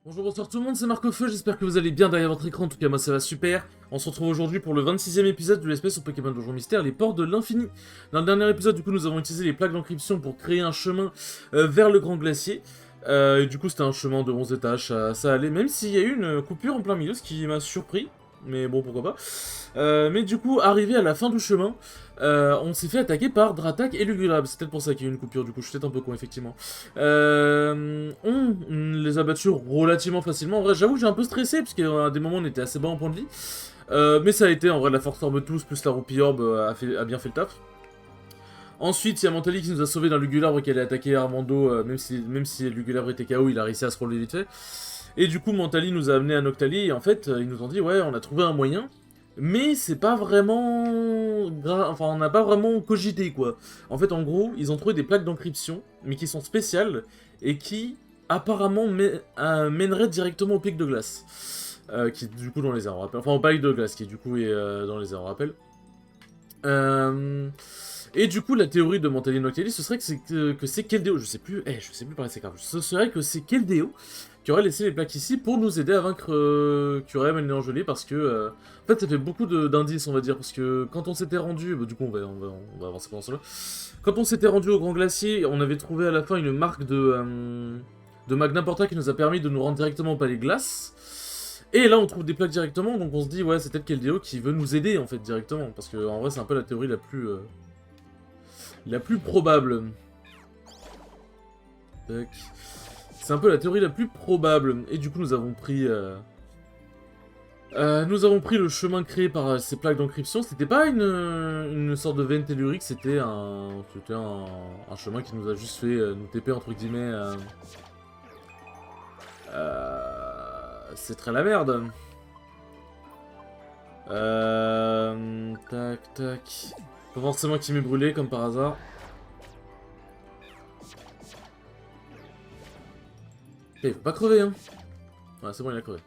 Bonjour, bonsoir tout le monde, c'est Marco-Feu, j'espère que vous allez bien derrière votre écran, en tout cas moi ça va super. On se retrouve aujourd'hui pour le 26e épisode de l'espèce au Pokémon Donjon Mystère, les portes de l'infini. Dans le dernier épisode, du coup, nous avons utilisé les plaques d'encryption pour créer un chemin vers le Grand Glacier. Et du coup, c'était un chemin de 11 étages, ça allait, même s'il y a eu une coupure en plein milieu, ce qui m'a surpris. Mais bon, pourquoi pas. Mais du coup, arrivé à la fin du chemin, on s'est fait attaquer par Dratak et Lugulab. C'est peut-être pour ça qu'il y a eu une coupure, du coup, je suis peut-être un peu con, effectivement. On les a battus relativement facilement. En vrai, j'avoue que j'ai un peu stressé, parce qu'à des moments, on était assez bas en point de vie. Mais ça a été, en vrai, la Force Orbe tous, plus la Roupie Orbe a bien fait le taf. Ensuite, il y a Mentali qui nous a sauvé d'un Lugulabre qui allait attaquer Armando, même si Lugulabre était KO, il a réussi à se relever vite fait. Et du coup, Mentali nous a amené à Noctali, et en fait, ils nous ont dit, ouais, on a trouvé un moyen, mais c'est pas vraiment... Enfin, on n'a pas vraiment cogité, quoi. En fait, en gros, ils ont trouvé des plaques d'encryption, mais qui sont spéciales, et qui, apparemment, mèneraient directement au pic de glace. Qui est du coup dans les airs, on rappelle. Enfin, au pic de glace, qui du coup est dans les airs, on rappelle. Et du coup, la théorie de Mentali Noctali, ce serait que c'est Keldeo, je sais plus parler ces cartes, ce serait que c'est Keldeo qui aurait laissé les plaques ici pour nous aider à vaincre Kyurem et le Néangelé, parce que, en fait, ça fait beaucoup d'indices, on va dire, parce que quand on s'était rendu, bah, du coup, on va avancer pendant cela, quand on s'était rendu au Grand Glacier, on avait trouvé à la fin une marque de Magna Porta qui nous a permis de nous rendre directement au Palais Glace. Et là, on trouve des plaques directement, donc on se dit, ouais, c'est peut-être Keldeo qui veut nous aider, en fait, directement. Parce que, en vrai, c'est un peu la théorie la plus probable. Tac. C'est un peu la théorie la plus probable. Et du coup, nous avons pris le chemin créé par ces plaques d'encryption. C'était pas une sorte de veine tellurique, c'était un chemin qui nous a juste fait nous TP, entre guillemets. C'est très la merde. Tac, tac. Pas forcément qu'il m'ait brûlé, comme par hasard. Eh, il faut pas crever, hein. Ouais, c'est bon, il a crevé.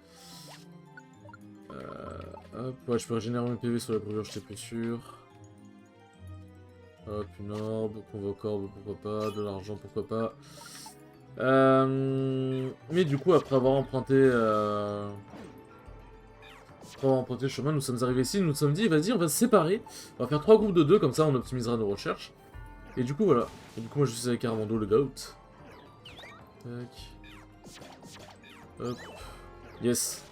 Hop, ouais, je peux régénérer mes PV sur la brûlure, j'étais plus sûr. Hop, une orbe, convoque orbe, pourquoi pas, de l'argent, pourquoi pas. Mais du coup, après avoir emprunté le chemin, nous sommes arrivés ici, nous nous sommes dit, vas-y, on va se séparer. On va faire 3 groupes de 2, comme ça on optimisera nos recherches. Et du coup, voilà. Et du coup, moi je suis avec Armando, le goat. Tac. Hop. Yes.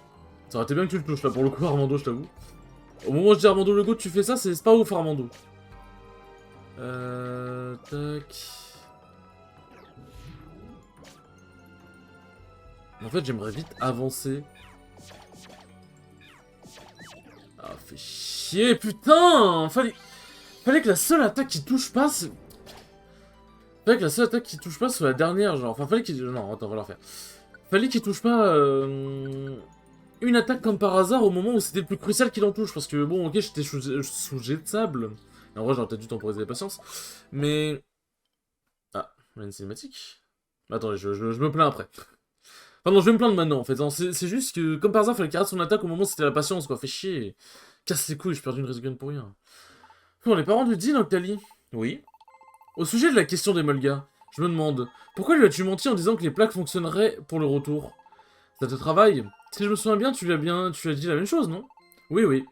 Ça aurait été bien que tu le touches là, pour le coup, Armando, je t'avoue. Au moment où je dis Armando le goat, tu fais ça, c'est pas ouf, Armando. Tac. En fait, j'aimerais vite avancer. Ah, fait chier, putain. Fallait que la seule attaque qui touche pas, fallait que la seule attaque qui touche pas soit la dernière, genre. Enfin, fallait qu'il... Non, attends, on va la refaire. Fallait qu'il touche pas une attaque comme par hasard au moment où c'était le plus crucial qu'il en touche. Parce que, bon, ok, j'étais sous jet de sable. En vrai, j'aurais peut-être dû temporiser la patience. Mais... Ah, on a une cinématique. Attendez, je me plains après. Enfin non, je vais me plaindre maintenant en fait. C'est juste que, comme par hasard, fallait qu'il rate son attaque au moment où c'était la patience quoi. Fait chier. Casse les couilles, j'ai perdu une raise gun pour rien. On est pas rendu dit, Noctali? Oui. Au sujet de la question des Molgas, je me demande, pourquoi lui as-tu menti en disant que les plaques fonctionneraient pour le retour? Ça te travaille? Si je me souviens bien, tu as dit la même chose, non? Oui, oui.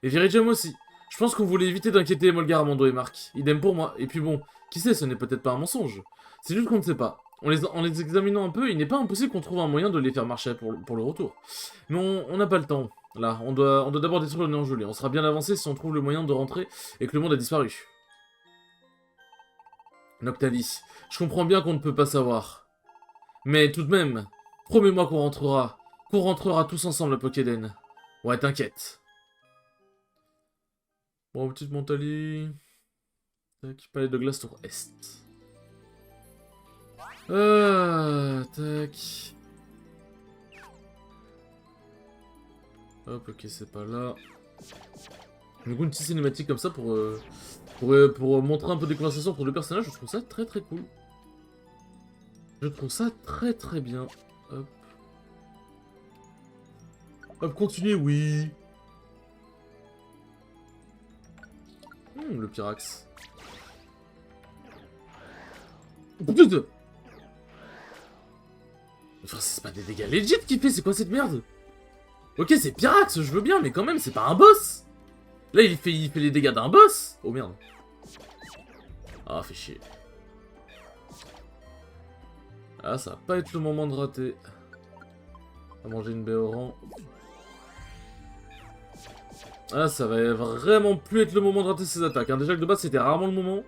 Et Virijam aussi. Je pense qu'on voulait éviter d'inquiéter les Molgas, Armando et Marc. Idem pour moi. Et puis bon, qui sait, ce n'est peut-être pas un mensonge. C'est juste qu'on ne sait pas. En les examinant un peu, il n'est pas impossible qu'on trouve un moyen de les faire marcher pour le retour. Mais on n'a pas le temps. Là, on doit d'abord détruire le néant gelé. On sera bien avancé si on trouve le moyen de rentrer et que le monde a disparu. Noctalis, je comprends bien qu'on ne peut pas savoir. Mais tout de même, promets-moi qu'on rentrera. Qu'on rentrera tous ensemble à Pokéden. Ouais, t'inquiète. Bon, petite Mentali. Tac, palais de glace tour est. Tac. Hop, ok, c'est pas là. Du coup, une petite cinématique comme ça pour montrer un peu des conversations entre deux personnages, je trouve ça très très cool. Je trouve ça très très bien. Hop. Hop, continuez, oui. Le Pyrax. Oh, putain. Enfin, c'est pas des dégâts legit qu'il fait, c'est quoi cette merde? Ok, c'est Pyrax, je veux bien, mais quand même, c'est pas un boss. Là, il fait les dégâts d'un boss. Oh merde. Ah, fait chier. Ah, ça va pas être le moment de rater. On va manger une baie au rang. Ah, ça va vraiment plus être le moment de rater ses attaques. Hein. Déjà que de base, c'était rarement le moment.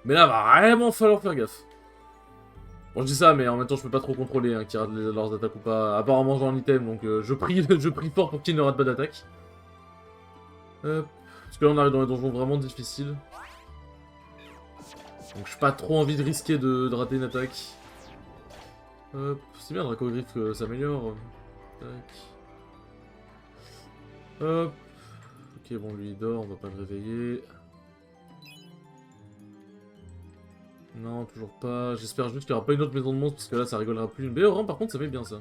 Mais là, va vraiment falloir faire gaffe. Bon, je dis ça, mais en même temps, je peux pas trop contrôler hein, qui rate leurs attaques ou pas. À part en mangeant un item, donc je prie, je prie fort pour qu'ils ne ratent pas d'attaque. Parce que là, on arrive dans les donjons vraiment difficiles. Donc, j'ai pas trop envie de risquer de rater une attaque. C'est bien, Dracogriffe s'améliore. Tac. Hop. Ok, bon, lui il dort, on va pas le réveiller. Non, toujours pas. J'espère juste qu'il n'y aura pas une autre maison de monstres, parce que là, ça rigolera plus. Une baie au rang, par contre, ça met bien, ça.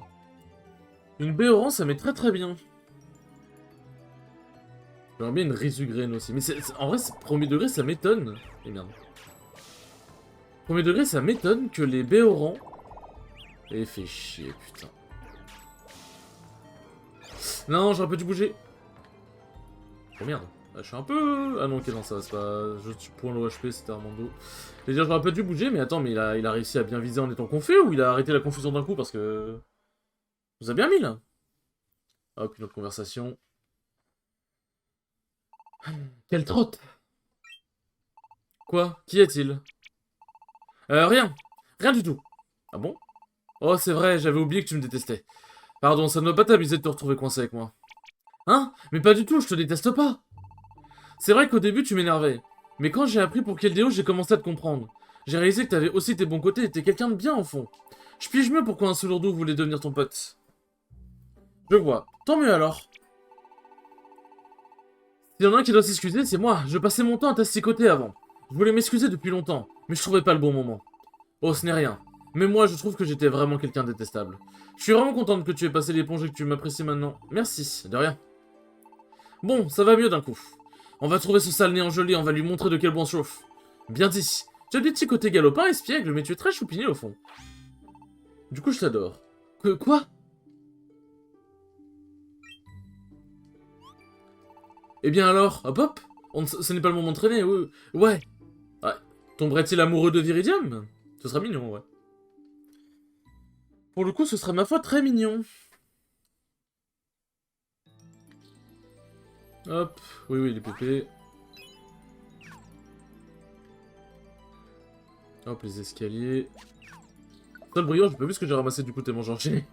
Une baie au rang, ça met très très bien. J'aimerais bien une Résugraine aussi. Mais en vrai, premier degré, ça m'étonne. Et merde. Premier degré, ça m'étonne que les baies au rang... Et fait chier, putain. Non, j'aurais pas dû bouger. Oh merde. Ah, je suis un peu... Ah non, ok, non, ça va, c'est pas... Je suis point l'OHP, c'était Armando. Je veux dire, j'aurais pas dû bouger, mais attends, mais il a réussi à bien viser en étant confus ou il a arrêté la confusion d'un coup parce que... Vous a bien mis, là. Hop, une autre conversation. Quelle trotte. Quoi? Qui est-il? Rien. Rien du tout. Ah bon? Oh, c'est vrai, j'avais oublié que tu me détestais. Pardon, ça ne doit pas t'amuser de te retrouver coincé avec moi. Hein? Mais pas du tout, je te déteste pas. C'est vrai qu'au début, tu m'énervais. Mais quand j'ai appris pour quel déo, j'ai commencé à te comprendre. J'ai réalisé que t'avais aussi tes bons côtés et t'es quelqu'un de bien, au fond. Je pige mieux pourquoi un Selourdo voulait devenir ton pote. Je vois. Tant mieux alors. S'il y en a un qui doit s'excuser, c'est moi. Je passais mon temps à t'assicoter avant. Je voulais m'excuser depuis longtemps, mais je trouvais pas le bon moment. Oh, ce n'est rien. Mais moi, je trouve que j'étais vraiment quelqu'un de détestable. Je suis vraiment contente que tu aies passé l'éponge et que tu m'apprécies maintenant. Merci, de rien. Bon, ça va mieux d'un coup. On va trouver ce sale néant joli, on va lui montrer de quel bon chauffe. Bien dit. Tu as des petits côtés galopins, espiègles, mais tu es très choupiné au fond. Du coup, je t'adore. Quoi? Eh bien alors, hop hop, ce n'est pas le moment de traîner, ouais. Ouais. Tomberait-il amoureux de Viridium? Ce sera mignon, ouais. Pour le coup, ce serait ma foi très mignon. Hop, oui, les pépés. Hop, les escaliers. Seul brillant, j'ai pas vu ce que j'ai ramassé du coup tellement j'ai enchaîné.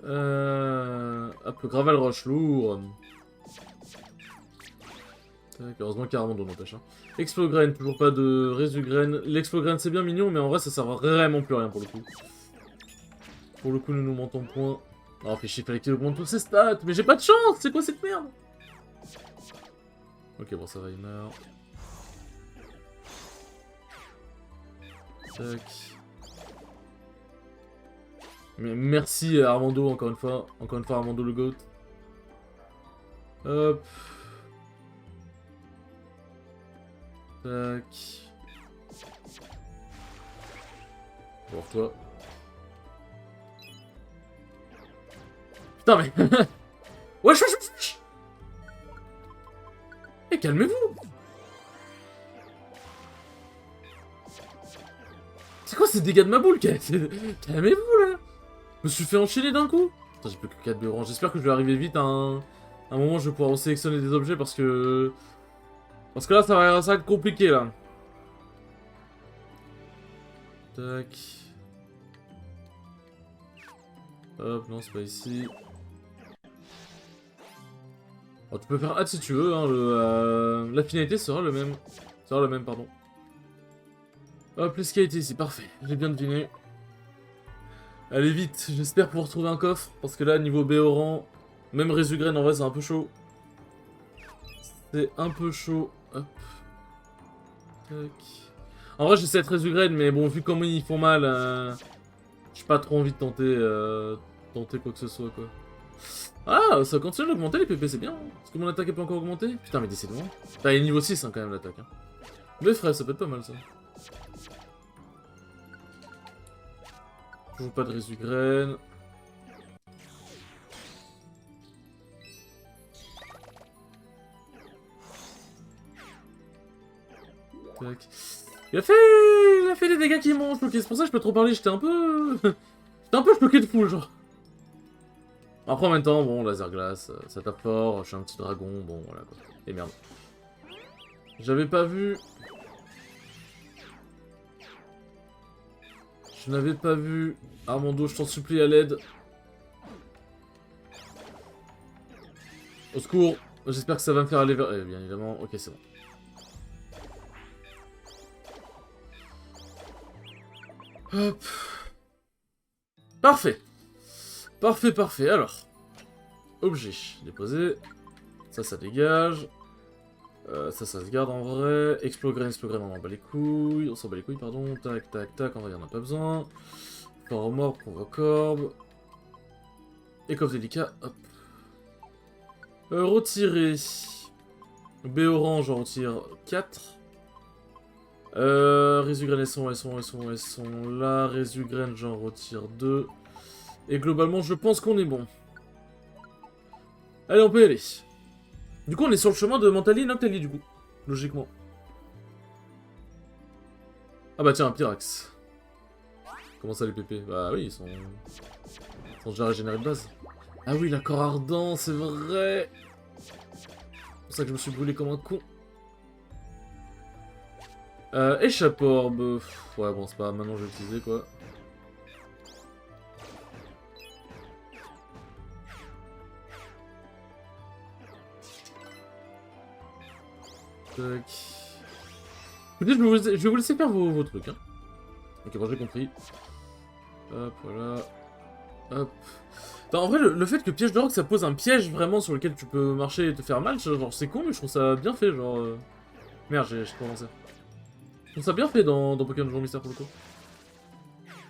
Hop, Gravel Roche, lourd. Tac, heureusement qu'il y a Armando, n'empêche. Hein. Explograine, toujours pas de Résugraine. L'explograine, c'est bien mignon, mais en vrai, ça sert vraiment plus à rien pour le coup. Pour le coup, nous mentons point. Oh, fait chier, fallait qu'il augmente tous ses stats. Mais j'ai pas de chance, c'est quoi cette merde? Ok, bon, ça va, il meurt. Tac. Mais merci Armando, encore une fois. Encore une fois, Armando le GOAT. Hop. Tac. Pour toi. Putain, mais... wesh, wesh, wesh. Eh, calmez-vous. C'est quoi ces dégâts de ma boule? Calmez-vous, là. Je me suis fait enchaîner d'un coup. Putain, j'ai plus que 4 de rang. J'espère que je vais arriver vite à un moment où je vais pouvoir sélectionner des objets parce que... Parce que là, ça va être compliqué, là. Tac. Hop, non, c'est pas ici. Oh, tu peux faire hâte si tu veux, hein, la finalité sera le même. Sera le même, pardon. Hop, l'escalier était ici, parfait. J'ai bien deviné. Allez vite, j'espère pouvoir trouver un coffre, parce que là, niveau Béoran, même Résugraine, en vrai, c'est un peu chaud. C'est un peu chaud. Hop. Tac. En vrai, j'essaie de Résugraine, mais bon, vu comment ils font mal, j'ai pas trop envie de tenter quoi que ce soit, quoi. Ah, ça continue d'augmenter les PP, c'est bien. Hein. Est-ce que mon attaque est pas encore augmentée? Putain, mais décidément. Enfin, il est niveau 6, hein, quand même, l'attaque. Hein. Mais frère, ça peut être pas mal, ça. Toujours pas de Résugraine. Tac. Il a fait des dégâts qui m'ont choqué. C'est pour ça que je peux trop parler. J'étais un peu... J'étais un peu choqué de fou, genre. Après, en même temps, bon, laser glace, ça tape fort. Je suis un petit dragon. Bon, voilà, quoi. Et merde. J'avais pas vu... Je n'avais pas vu... Armando, je t'en supplie, à l'aide. Au secours. J'espère que ça va me faire aller vers... bien évidemment, ok, c'est bon. Hop. Parfait. Parfait, parfait. Alors. Objet. Déposé. Ça dégage. Ça se garde en vrai. Explograine, on en bat les couilles. On s'en bat les couilles, pardon. Tac, tac, tac. En vrai, il en a pas besoin. Fort mort, convocorbe. Et coffre délicat. Hop. Retirer. B orange, on retire 4. Résugraine, elles sont là. Résugraine, j'en retire 2. Et globalement, je pense qu'on est bon. Allez, on peut y aller. Du coup, on est sur le chemin de Mentali et Noctali, du coup. Logiquement. Ah bah tiens, un Pyrax. Comment ça, les pépés? Bah oui, ils sont déjà régénérés de base. Ah oui, l'accord ardent, c'est vrai. C'est pour ça que je me suis brûlé comme un con. Échapporbe. Ouais, bon, c'est pas maintenant, je vais l'utiliser, quoi. Tac. Écoutez, je vais vous laisser faire vos trucs, hein. Ok, bon, j'ai compris. Hop, voilà. Hop. Attends, en vrai, le fait que piège de roc, ça pose un piège vraiment sur lequel tu peux marcher et te faire mal, genre, c'est con, mais je trouve ça bien fait, genre... Merde, j'ai commencé. Je trouve ça bien fait dans Pokémon Jour Mystère, pour le coup.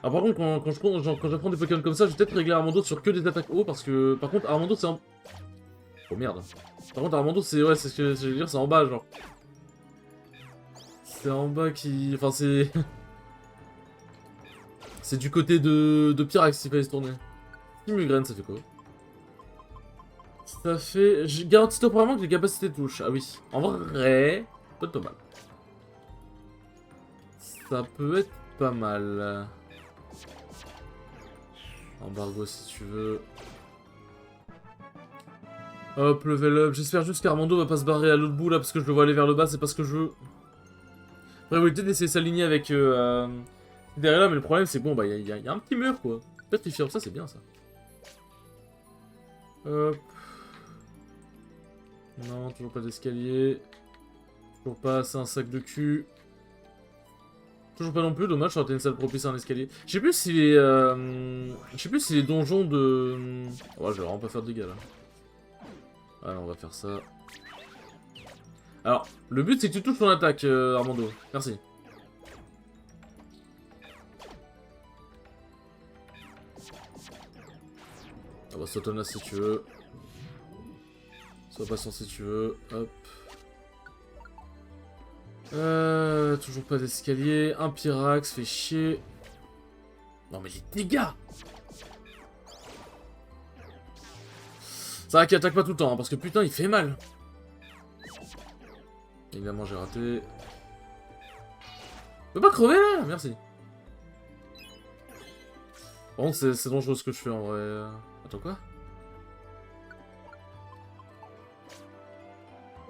Ah, par contre, quand j'apprends des Pokémon comme ça, je vais peut-être régler Armando sur que des attaques haut, parce que, par contre, Armando, c'est en... Oh, merde. Par contre, Armando, c'est... Ouais, c'est ce que je veux dire, c'est en bas, genre. C'est en bas qui... Enfin, c'est... C'est du côté de Pyrax s'il fallait se tourner. Migraine, ça fait quoi? Ça fait... Je garantis temporairement que les capacités touchent. Ah oui. En vrai... Pas de mal. Ça peut être pas mal. Embargo si tu veux. Hop, level up. J'espère juste qu'Armando va pas se barrer à l'autre bout là parce que je le vois aller vers le bas, c'est pas ce que je veux. Après, oui, peut-être essayer de s'aligner avec derrière là, mais le problème c'est que bon, bah, il y a un petit mur quoi. Petrifier, ça c'est bien ça. Hop. Non, toujours pas d'escalier. Toujours pas, c'est un sac de cul. Toujours pas non plus, dommage, ça aurait été une salle propice à un escalier. Je sais plus si les... Je sais plus si les donjons de... Ouais, je vais vraiment pas faire de dégâts là. Allez, on va faire ça. Alors, le but c'est que tu touches ton attaque, Armando. Merci. On va sauter là si tu veux. Sois patient si tu veux. Hop. Toujours pas d'escalier. Un Pyrax, fait chier. Non mais les dégâts! C'est vrai qu'il attaque pas tout le temps, hein, parce que putain, il fait mal. Évidemment, j'ai raté. Je peux pas crever là? Merci. Par contre, c'est dangereux ce que je fais en vrai. Attends, quoi?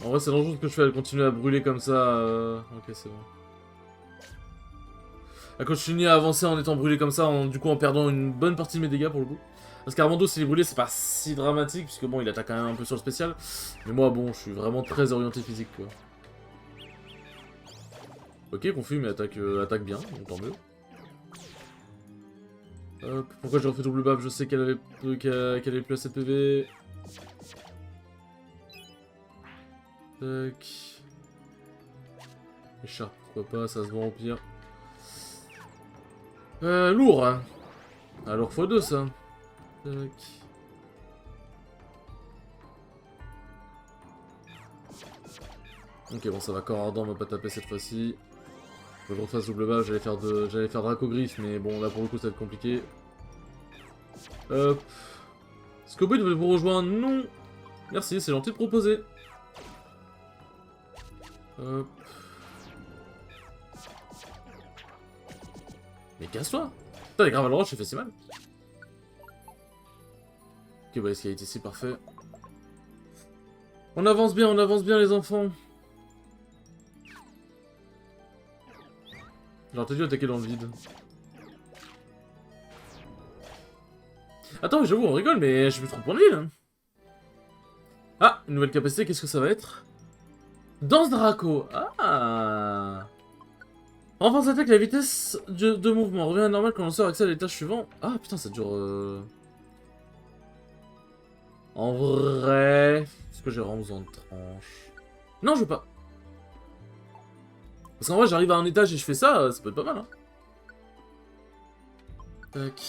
En vrai, c'est dangereux ce que je fais. Elle continue à brûler comme ça. Ok, c'est bon. Elle continue à avancer en étant brûlée comme ça, du coup en perdant une bonne partie de mes dégâts pour le coup. Parce qu'Armando, s'il est brûlé, c'est pas si dramatique, puisque bon, il attaque quand même un peu sur le spécial. Mais moi, bon, je suis vraiment très orienté physique, quoi. Ok, confus, mais attaque bien, donc tant mieux. Hop, pourquoi j'ai refait double baf? Je sais qu'elle avait plus assez de PV. Tac. Écharpe, pourquoi pas, ça se vend au pire. Lourd, hein. Alors x2 ça. Tac. Ok, bon, ça va, corps ardent, on va pas taper cette fois-ci. Faut que je refasse double bas, j'allais faire Dracogriffe, mais bon, là pour le coup ça va être compliqué. Est-ce que vous vous rejoindre? Non. Merci, c'est gentil de proposer. Mais casse-toi. Putain, les graves à l'orange, j'ai fait si mal. Ok, bah, escalade ici, parfait. On avance bien, les enfants. J'ai entendu attaquer dans le vide. Attends, j'avoue, on rigole, mais je me trompe en ville. Ah, une nouvelle capacité, qu'est-ce que ça va être? Danse Draco. Ah. Renforce l'attaque, la vitesse de mouvement. Revient à la normale quand on sort accès à l'étage suivant. Ah, putain, ça dure... En vrai... Est-ce que j'ai vraiment besoin de tranche? Non, je veux pas. Parce qu'en vrai, j'arrive à un étage et je fais ça, ça peut être pas mal, hein. Tac.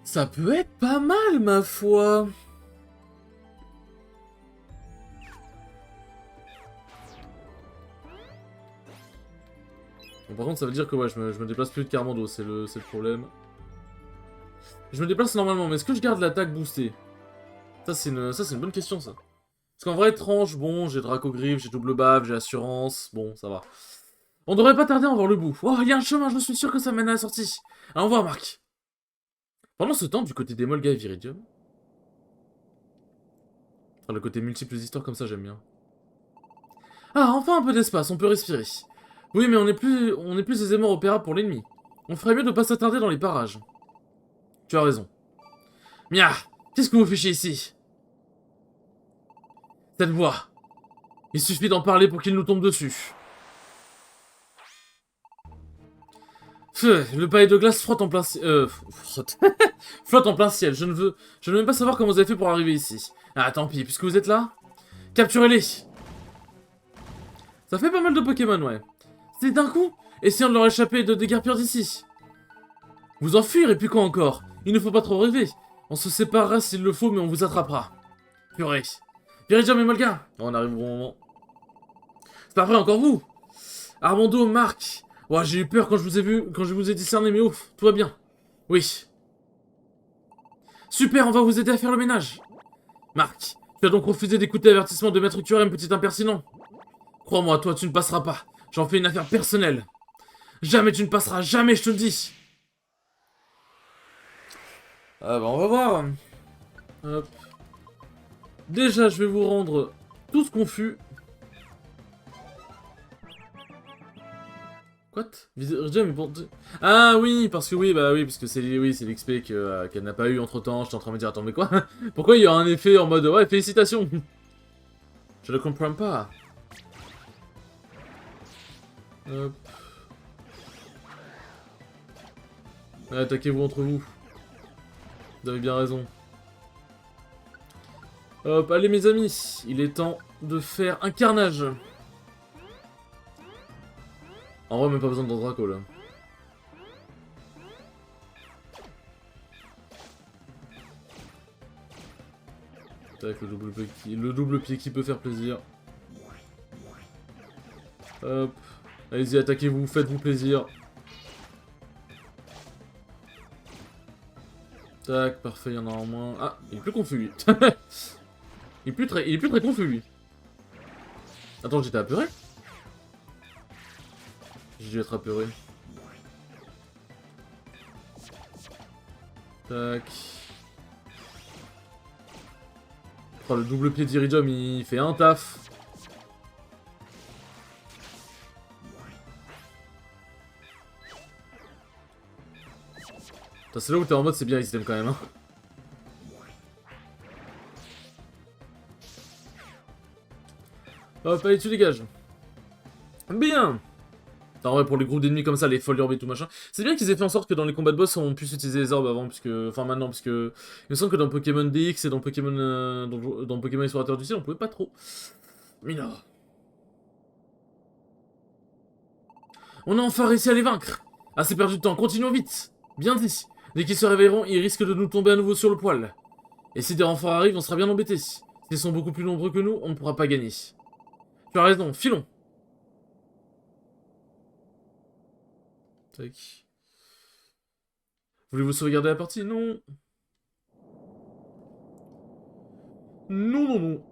Ça peut être pas mal, ma foi. Bon, par contre, ça veut dire que ouais, je me déplace plus de Carmando, c'est le problème. Je me déplace normalement, mais est-ce que je garde l'attaque boostée? Ça, c'est une bonne question, ça. Parce qu'en vrai, tranche, bon, j'ai Draco Griffe, j'ai double bave, j'ai assurance, bon, ça va. On devrait pas tarder à en voir le bout. Oh, il y a un chemin, je suis sûr que ça mène à la sortie. Alors, au revoir, Marc. Pendant ce temps, du côté des Molga et Viridium... Enfin, le côté multiples histoires comme ça, j'aime bien. Ah, enfin un peu d'espace, on peut respirer. Oui, mais on est plus aisément repérable pour l'ennemi. On ferait mieux de pas s'attarder dans les parages. Tu as raison. Mia, qu'est-ce que vous fichez ici? Cette voix. Il suffit d'en parler pour qu'il nous tombe dessus. Feu, le palais de glace frotte en plein ciel. Frotte. Flotte en plein ciel. Je ne veux même pas savoir comment vous avez fait pour arriver ici. Ah, tant pis, puisque vous êtes là, capturez-les. Ça fait pas mal de Pokémon, ouais. C'est d'un coup, essayons de leur échapper et de déguerpir d'ici. Vous enfuir et puis quoi encore? Il ne faut pas trop rêver. On se séparera s'il le faut, mais on vous attrapera. Purée. Viridium et Molga. On arrive au bon moment. C'est pas vrai, encore vous? Armando, Marc. Ouais, j'ai eu peur quand je vous ai vu, quand je vous ai discerné, mais ouf, tout va bien. Oui. Super, on va vous aider à faire le ménage. Marc, tu as donc refusé d'écouter l'avertissement de Maître Curem, petit impertinent. Crois-moi, toi, tu ne passeras pas. J'en fais une affaire personnelle. Jamais tu ne passeras, jamais, je te le dis. Ah bah, on va voir. Hop. Déjà, je vais vous rendre tous confus. Quoi? Viridium est bon. Ah oui, parce que oui, bah oui, parce que c'est l'XP qu'elle n'a pas eu entre temps. J'étais en train de me dire, attends, mais quoi? Pourquoi il y a un effet en mode, ouais, félicitations? Je ne comprends pas. Hop. Ouais, attaquez-vous entre vous. Vous avez bien raison. Hop, allez mes amis, il est temps de faire un carnage. En vrai, même pas besoin de Draco là. Tac, le double pied qui peut faire plaisir. Hop. Allez-y, attaquez-vous, faites-vous plaisir. Tac, parfait, il y en a en moins. Ah, il est plus confus lui. il est plus très confus lui. Attends, j'étais apeuré? J'ai dû être apeuré. Tac. Oh, le double pied d'Iridium, il fait un taf. C'est là où t'es en mode c'est bien les items quand même. Hein. Hop, allez, tu dégages. Bien. En vrai, pour les groupes d'ennemis comme ça, les folles orbes et tout machin. C'est bien qu'ils aient fait en sorte que dans les combats de boss, on puisse utiliser les orbes avant, puisque. Enfin, maintenant, puisque. Il me semble que dans Pokémon DX et dans Pokémon. Dans Pokémon Explorateur du Ciel, on pouvait pas trop. Minor. On a enfin réussi à les vaincre. Assez perdu de temps, continuons vite. Bien dit. Dès qu'ils se réveilleront, ils risquent de nous tomber à nouveau sur le poil. Et si des renforts arrivent, on sera bien embêtés. S'ils sont beaucoup plus nombreux que nous, on ne pourra pas gagner. Tu as raison, filons. Tac. Voulez-vous sauvegarder la partie? Non. Non, non, non.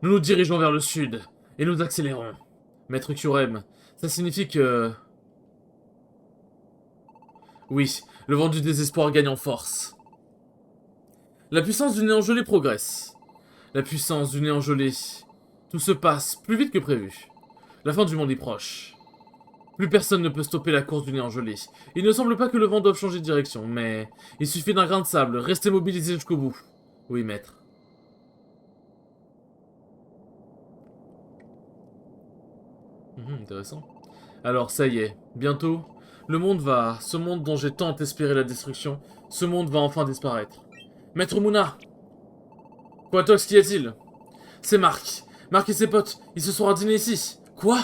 Nous nous dirigeons vers le sud, et nous accélérons. Maître Curem, ça signifie que... Oui, le vent du désespoir gagne en force. La puissance du néant gelé progresse. La puissance du néant gelé. Tout se passe plus vite que prévu. La fin du monde est proche. Plus personne ne peut stopper la course du néant gelé. Il ne semble pas que le vent doive changer de direction, mais... Il suffit d'un grain de sable, restez mobilisés jusqu'au bout. Oui, maître. Intéressant. Alors, ça y est, bientôt, ce monde dont j'ai tant espéré la destruction, ce monde va enfin disparaître. Maître Mouna! Quatox, qu'y a-t-il? C'est Marc. Marc et ses potes, ils se sont radinés ici. Quoi?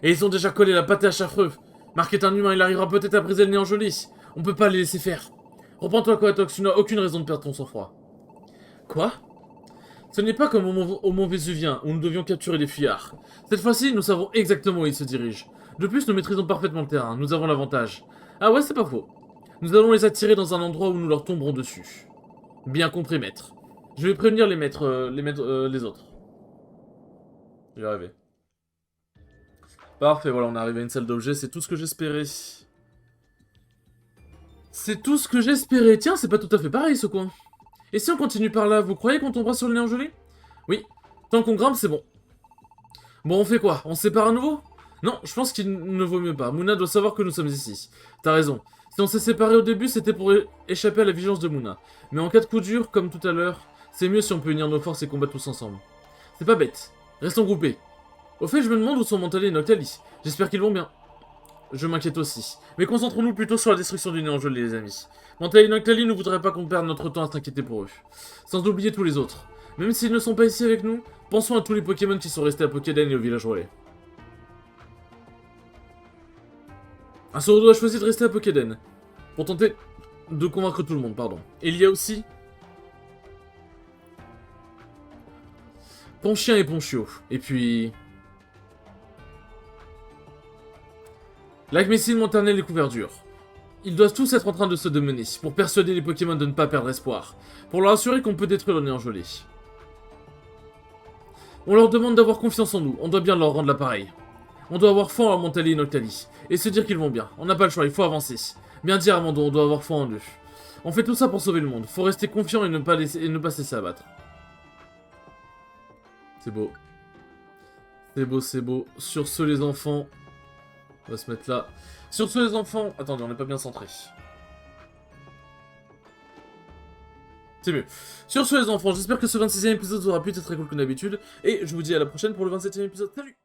Et ils ont déjà collé la pâte à affreux. Marc est un humain, il arrivera peut-être à briser le néant joli. On peut pas les laisser faire. Reprends-toi, Quatox, tu n'as aucune raison de perdre ton sang-froid. Quoi? Ce n'est pas comme au mont Vésuvien, où nous devions capturer les fuyards. Cette fois-ci, nous savons exactement où ils se dirigent. De plus, nous maîtrisons parfaitement le terrain, nous avons l'avantage. Ah ouais, c'est pas faux. Nous allons les attirer dans un endroit où nous leur tomberons dessus. Bien compris, maître. Je vais prévenir les autres. J'y arrivé. Parfait, voilà, on est arrivé à une salle d'objets, c'est tout ce que j'espérais. C'est tout ce que j'espérais. Tiens, c'est pas tout à fait pareil, ce coin. Et si on continue par là, vous croyez qu'on tombera sur le néant gelé? Oui. Tant qu'on grimpe, c'est bon. Bon, on fait quoi? On se sépare à nouveau? Non, je pense qu'il ne vaut mieux pas. Mouna doit savoir que nous sommes ici. T'as raison. Si on s'est séparés au début, c'était pour échapper à la vigilance de Mouna. Mais en cas de coup dur, comme tout à l'heure, c'est mieux si on peut unir nos forces et combattre tous ensemble. C'est pas bête. Restons groupés. Au fait, je me demande où sont Mantalé et Noctali. J'espère qu'ils vont bien. Je m'inquiète aussi. Mais concentrons-nous plutôt sur la destruction du néant gelé, les amis. Mantalé et Noctali ne voudraient pas qu'on perde notre temps à s'inquiéter pour eux. Sans oublier tous les autres. Même s'ils ne sont pas ici avec nous, pensons à tous les Pokémon qui sont restés à Pokéden et au village relais. Un Sorodo a choisi de rester à Pokéden. Pour tenter de convaincre tout le monde, pardon. Et il y a aussi... Ponchien et Ponchio. Et puis... Lacmessine, Monternel et Couverture. Ils doivent tous être en train de se démener, pour persuader les Pokémon de ne pas perdre espoir. Pour leur assurer qu'on peut détruire le néant gelé. On leur demande d'avoir confiance en nous, on doit bien leur rendre l'appareil. On doit avoir foi en Montali et Noctali, et se dire qu'ils vont bien. On n'a pas le choix, il faut avancer. Bien dire Armando, on doit avoir foi en eux. On fait tout ça pour sauver le monde, faut rester confiant et ne pas se laisser abattre. C'est beau. C'est beau, c'est beau. Sur ce les enfants, on va se mettre là. Sur ce les enfants, attendez, on n'est pas bien centré. C'est mieux. Sur ce les enfants, j'espère que ce 26e épisode aura pu être très cool comme d'habitude, et je vous dis à la prochaine pour le 27e épisode. Salut!